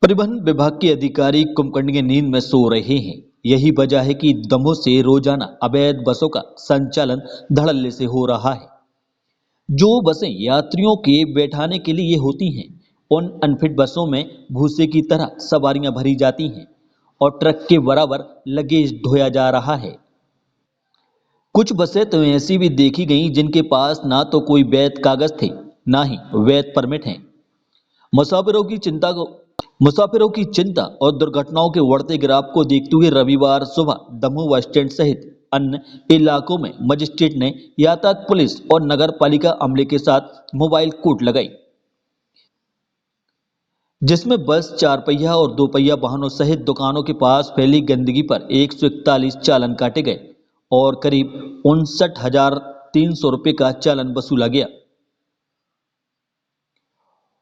परिवहन विभाग के अधिकारी कुंभकर्ण की नींद में सो रहे हैं। यही वजह है कि दमोह से रोजाना अवैध बसों का संचालन धड़ल्ले से हो रहा है। जो बसें यात्रियों के बैठाने के लिए होती हैं, उन अनफिट बसों में भूसे की तरह सवारियां भरी जाती हैं और ट्रक के बराबर लगेज ढोया जा रहा है। कुछ बसें तो ऐसी भी देखी गई जिनके पास ना तो कोई वैध कागज थे, ना ही वैध परमिट हैं। मुसाफिरों की चिंता और दुर्घटनाओं के बढ़ते ग्राफ को देखते हुए रविवार सुबह दमोह बस स्टैंड सहित अन्य इलाकों में मजिस्ट्रेट ने यातायात पुलिस और नगर पालिका अमले के साथ मोबाइल कोर्ट लगाई, जिसमें बस, चार पहिया और दो पहिया वाहनों सहित दुकानों के पास फैली गंदगी पर 141 चालान काटे गए और करीब 59,300 रुपये का चालान वसूला गया।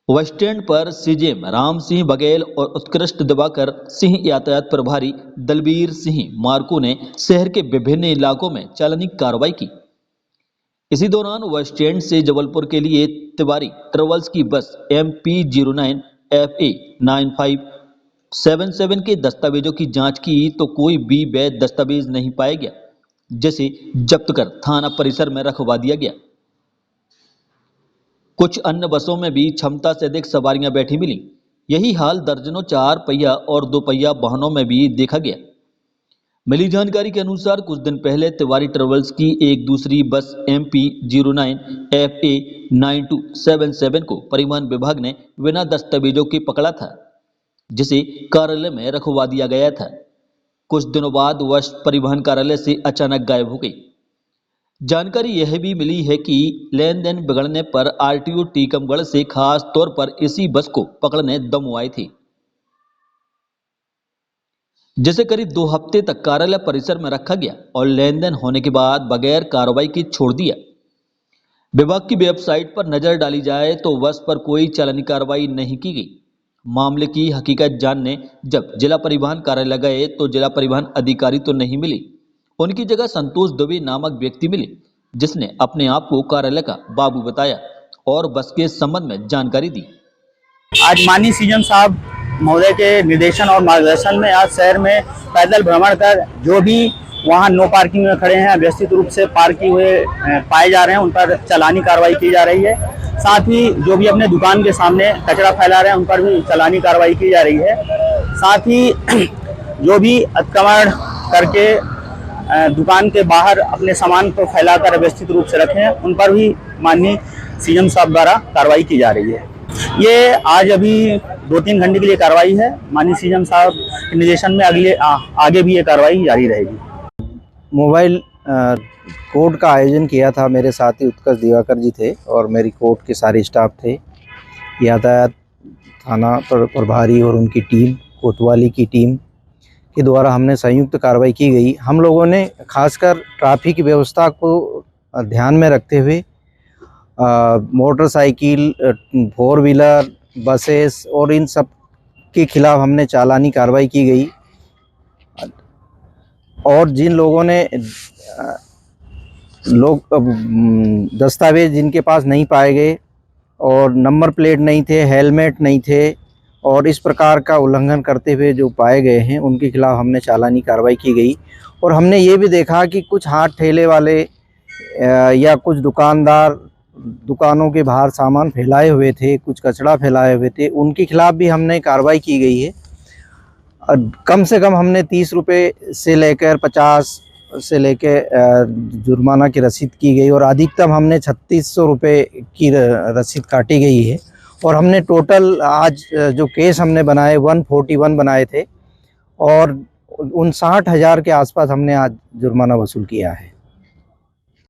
बस स्टैंड पर सीजेएम राम सिंह बघेल और उत्कृष्ट दिवाकर सिंह यातायात प्रभारी दलबीर सिंह मार्को ने शहर के विभिन्न इलाकों में चालानी कार्रवाई की। इसी दौरान बस स्टैंड से जबलपुर के लिए तिवारी ट्रेवल्स की बस MP09 FA 9577 के दस्तावेजों की जांच की तो कोई भी वैध दस्तावेज नहीं पाया गया, जिसे जब्त कर थाना परिसर में रखवा दिया गया। कुछ अन्य बसों में भी क्षमता से अधिक सवारियां बैठी मिली। यही हाल दर्जनों चार पहिया और दो पहिया वाहनों में भी देखा गया। मिली जानकारी के अनुसार कुछ दिन पहले तिवारी ट्रेवल्स की एक दूसरी बस MP09 FA 9277 को परिवहन विभाग ने बिना दस्तावेजों के पकड़ा था, जिसे कार्यालय में रखवा दिया गया था। कुछ दिनों बाद बस परिवहन कार्यालय से अचानक गायब हो गई। जानकारी यह भी मिली है कि लेन देन बिगड़ने पर RTO टीकमगढ़ से खास तौर पर इसी बस को पकड़ने दमोह आए थे, जिसे करीब 2 हफ्ते तक कार्यालय परिसर में रखा गया और लेन देन होने के बाद बगैर कार्रवाई के छोड़ दिया। विभाग की वेबसाइट पर नजर डाली जाए तो बस पर कोई चालानी कार्रवाई नहीं की गई। मामले की हकीकत जानने जब जिला परिवहन कार्यालय गए तो जिला परिवहन अधिकारी तो नहीं मिले। उनकी जगह संतोष दुबे नामक व्यक्ति मिले, जिसने अपने आप को कार्यालय का बाबू बताया और बस के संबंध में जानकारी दी। आज माननीय सीएम साहब महोदय के निर्देशन और मार्गदर्शन में आज शहर में पैदल भ्रमण कर जो भी वाहन नो पार्किंग में खड़े हैं, व्यवस्थित रूप से पार्क किए हुए पाए जा रहे हैं, उन पर चालानी कार्रवाई की जा रही है। साथ ही जो भी अपने दुकान के सामने कचरा फैला रहे हैं, उन पर भी चालानी कार्रवाई की जा रही है। साथ ही जो भी अतिक्रमण करके दुकान के बाहर अपने सामान को फैलाकर व्यवस्थित रूप से रखे हैं, उन पर भी माननीय सीएम साहब द्वारा कार्रवाई की जा रही है। ये आज अभी 2-3 घंटे के लिए कार्रवाई है। माननीय सीएम साहब के निर्देशन में आगे भी ये कार्रवाई जारी रहेगी। मोबाइल कोर्ट का आयोजन किया था। मेरे साथी उत्कर्ष दिवाकर जी थे और मेरी कोर्ट के सारे स्टाफ थे। यातायात थाना प्रभारी और उनकी टीम, कोतवाली की टीम के द्वारा हमने संयुक्त कार्रवाई की गई। हम लोगों ने खासकर ट्रैफिक व्यवस्था को ध्यान में रखते हुए मोटरसाइकिल, 4 व्हीलर, बसेस और इन सब के खिलाफ हमने चालानी कार्रवाई की गई। और जिन लोगों ने दस्तावेज जिनके पास नहीं पाए गए और नंबर प्लेट नहीं थे, हेलमेट नहीं थे और इस प्रकार का उल्लंघन करते हुए जो पाए गए हैं, उनके खिलाफ हमने चालानी कार्रवाई की गई। और हमने ये भी देखा कि कुछ हाथ ठेले वाले या कुछ दुकानदार दुकानों के बाहर सामान फैलाए हुए थे, कुछ कचरा फैलाए हुए थे, उनके खिलाफ भी हमने कार्रवाई की गई है। कम से कम हमने 30 रुपये से लेकर 50 से लेकर जुर्माना की रसीद की गई और अधिकतम हमने 3600 रुपये की रसीद काटी गई है। और हमने टोटल आज जो केस हमने बनाए 141 बनाए थे और 59,000 के आसपास हमने आज जुर्माना वसूल किया है।